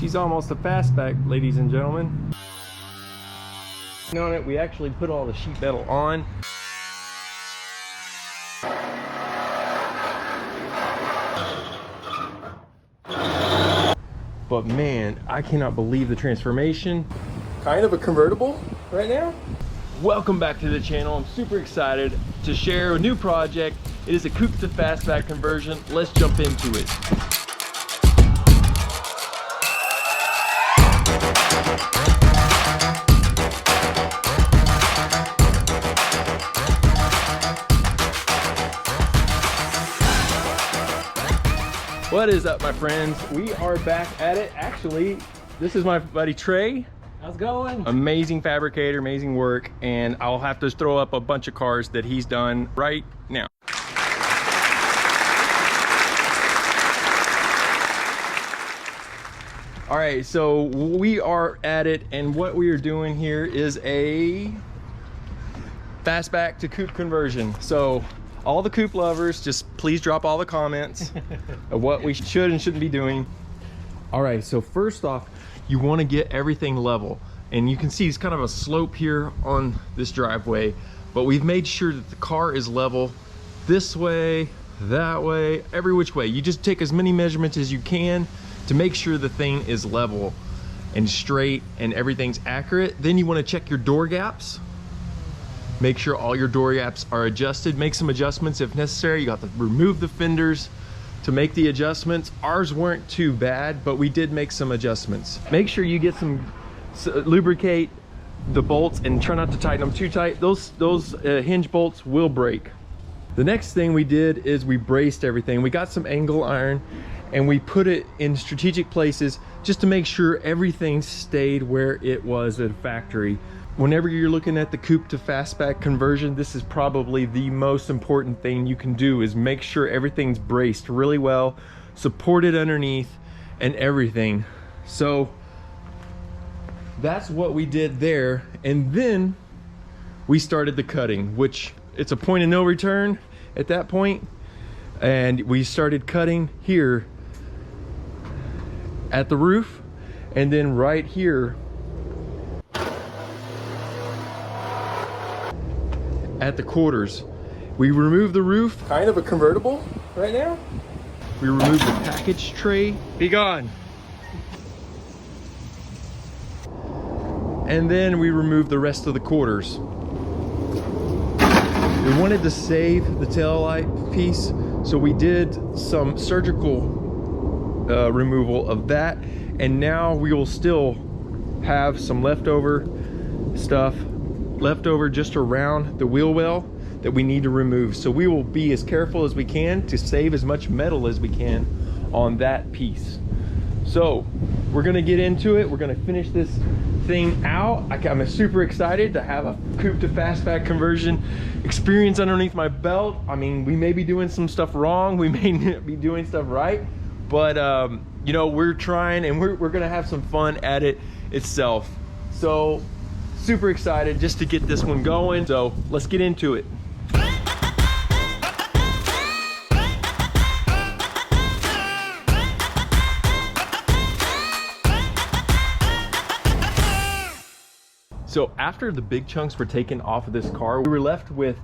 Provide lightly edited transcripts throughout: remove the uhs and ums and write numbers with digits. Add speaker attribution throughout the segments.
Speaker 1: she's almost a fastback, ladies and gentlemen. On it, we actually put all the sheet metal on. But man, I cannot believe the transformation. Kind of a convertible right now. Welcome back to the channel. I'm super excited to share a new project. It is a coupe to fastback conversion. Let's jump into it. What is up, my friends? We are back at it. Actually, this is my buddy Trey.
Speaker 2: How's it going?
Speaker 1: Amazing fabricator, amazing work, and I'll have to throw up a bunch of cars that he's done right now. All right, so we are at it, and what we are doing here is a fastback to coupe conversion. So all the coupe lovers, just please drop all the comments of what we should and shouldn't be doing. All right, so first off, you want to get everything level, and you can see it's kind of a slope here on this driveway, but we've made sure that the car is level this way, that way, every which way. You just take as many measurements as you can to make sure the thing is level and straight and everything's accurate. Then you want to check your door gaps. Make sure all your door gaps are adjusted. Make some adjustments if necessary. You got to remove the fenders to make the adjustments. Ours weren't too bad, but we did make some adjustments. Make sure you get some lubricate the bolts and try not to tighten them too tight. Those hinge bolts will break. The next thing we did is we braced everything. We got some angle iron and we put it in strategic places just to make sure everything stayed where it was at a factory. Whenever you're looking at the coupe to fastback conversion, this is probably the most important thing you can do, is make sure everything's braced really well, supported underneath and everything. So that's what we did there. And then we started the cutting, which it's a point of no return at that point. And we started cutting here at the roof, and then right here at the quarters. We removed the roof, kind of a convertible right now. We removed the package tray. Be gone. And then we removed the rest of the quarters. We wanted to save the tail light piece, so we did some surgical removal of that, and now we will still have some leftover stuff left over just around the wheel well that we need to remove. So we will be as careful as we can to save as much metal as we can on that piece. So we're gonna get into it. We're gonna finish this thing out. I'm super excited to have a coupe to fastback conversion experience underneath my belt. I mean, we may be doing some stuff wrong, we may not be doing stuff right, but you know, we're trying, and we're gonna have some fun at it itself. So super excited just to get this one going. So let's get into it. So after the big chunks were taken off of this car, we were left with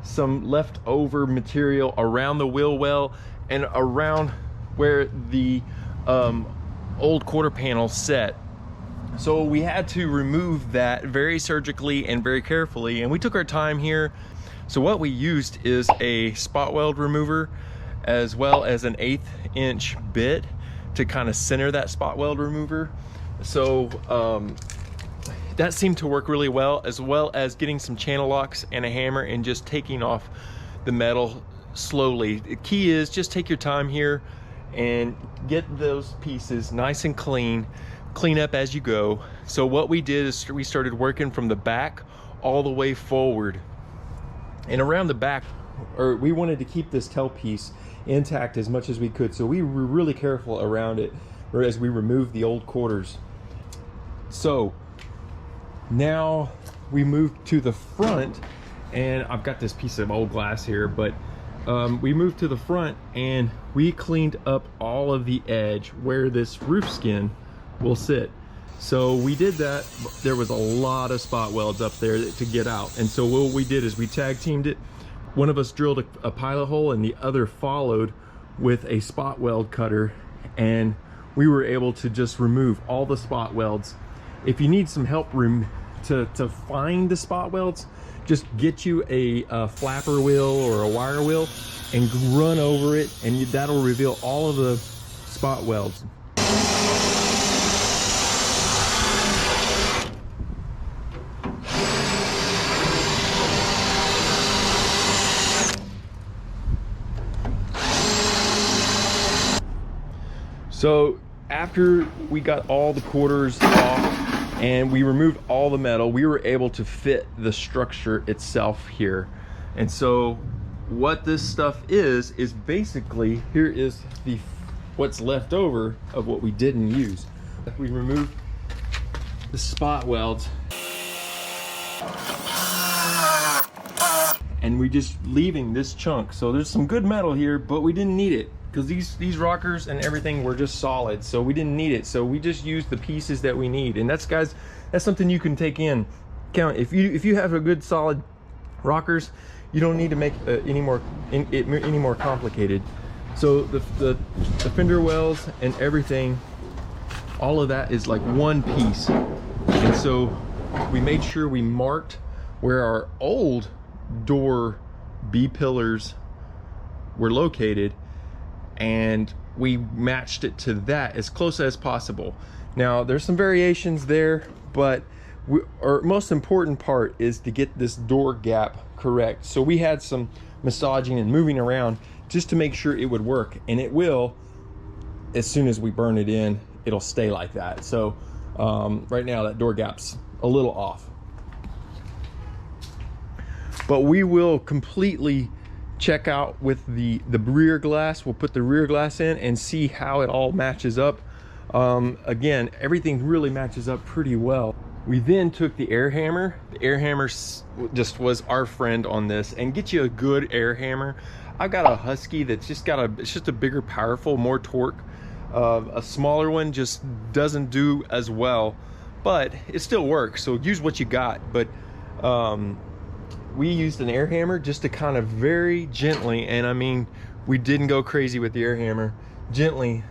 Speaker 1: some leftover material around the wheel well and around where the old quarter panel set. So we had to remove that very surgically and very carefully, and we took our time here. So what we used is a spot weld remover as well as an 1/8 inch bit to kind of center that spot weld remover. So that seemed to work really well as getting some channel locks and a hammer and just taking off the metal slowly. The key is just take your time here and get those pieces nice and clean up as you go. So what we did is we started working from the back all the way forward, and around the back, or we wanted to keep this tail piece intact as much as we could, so we were really careful around it as we removed the old quarters. So now we moved to the front, and I've got this piece of old glass here, but we moved to the front and we cleaned up all of the edge where this roof skin will sit. So we did that. There was a lot of spot welds up there to get out, and so what we did is we tag teamed it. One of us drilled a pilot hole and the other followed with a spot weld cutter, and we were able to just remove all the spot welds. If you need some help to find the spot welds, just get you a flapper wheel or a wire wheel and run over it, and that'll reveal all of the spot welds. So after we got all the quarters off and we removed all the metal, we were able to fit the structure itself here. And so what this stuff is basically, here is what's left over of what we didn't use. We removed the spot welds and we just leaving this chunk. So there's some good metal here, but we didn't need it because these rockers and everything were just solid, so we didn't need it. So we just used the pieces that we need, and that's, guys, that's something you can take in count. If you have a good solid rockers, you don't need to make any more complicated. So the fender wells and everything, all of that is like one piece. And so we made sure we marked where our old door B-pillars were located, and we matched it to that as close as possible. Now there's some variations there, but our most important part is to get this door gap correct. So we had some massaging and moving around just to make sure it would work, and it will. As soon as we burn it in, it'll stay like that. So right now that door gap's a little off, but we will completely check out with the rear glass. We'll put the rear glass in and see how it all matches up. Again, everything really matches up pretty well. We then took the air hammer. The air hammer just was our friend on this, and get you a good air hammer. I've got a Husky that's just it's just a bigger, powerful, more torque. A smaller one just doesn't do as well, but it still works. So use what you got. But we used an air hammer just to kind of very gently, and I mean, we didn't go crazy with the air hammer, gently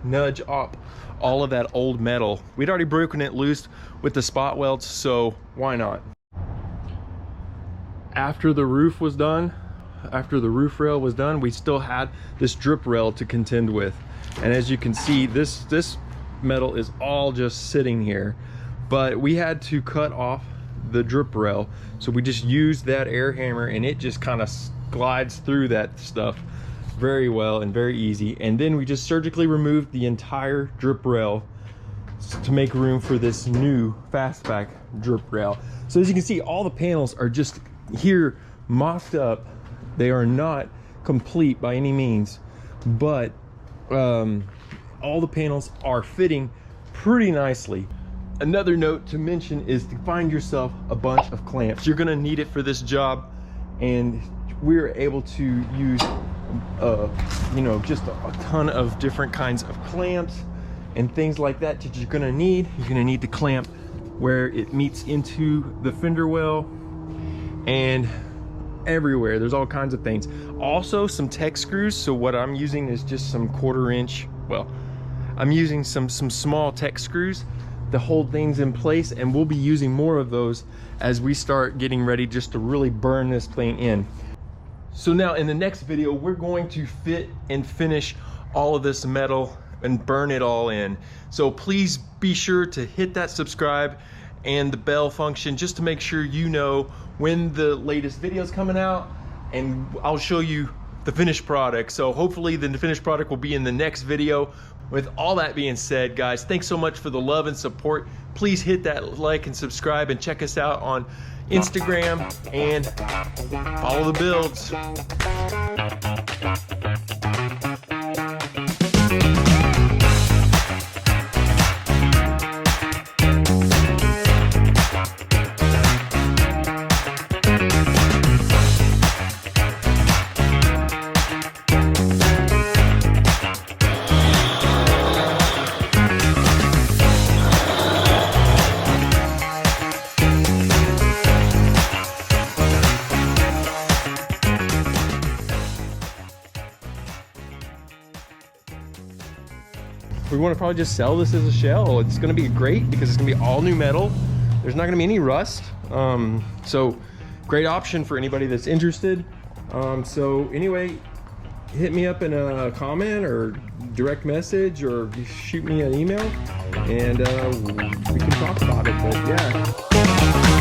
Speaker 1: nudge up all of that old metal. We'd already broken it loose with the spot welds, so why not? After the roof was done, after the roof rail was done, we still had this drip rail to contend with. And as you can see, this metal is all just sitting here, but we had to cut off the drip rail. So we just used that air hammer, and it just kind of glides through that stuff very well and very easy. And then we just surgically removed the entire drip rail to make room for this new Fastback drip rail. So as you can see, all the panels are just here mocked up. They are not complete by any means, but all the panels are fitting pretty nicely. Another note to mention is to find yourself a bunch of clamps. You're gonna need it for this job, and we're able to use you know, just a ton of different kinds of clamps and things like that you're gonna need. You're gonna need the clamp where it meets into the fender well, and everywhere there's all kinds of things. Also some tech screws. So what I'm using is just some 1/4 inch, well, I'm using some small tech screws to hold things in place, and we'll be using more of those as we start getting ready just to really burn this thing in. So now in the next video, we're going to fit and finish all of this metal and burn it all in. So please be sure to hit that subscribe and the bell function just to make sure you know when the latest video is coming out, and I'll show you the finished product. So hopefully the finished product will be in the next video. With all that being said, guys, thanks so much for the love and support. Please hit that like and subscribe, and check us out on Instagram and follow the builds. we want to probably just sell this as a shell. It's going to be great because it's going to be all new metal. There's not going to be any rust. So great option for anybody that's interested. So anyway, hit me up in a comment or direct message or shoot me an email, and we can talk about it. But yeah.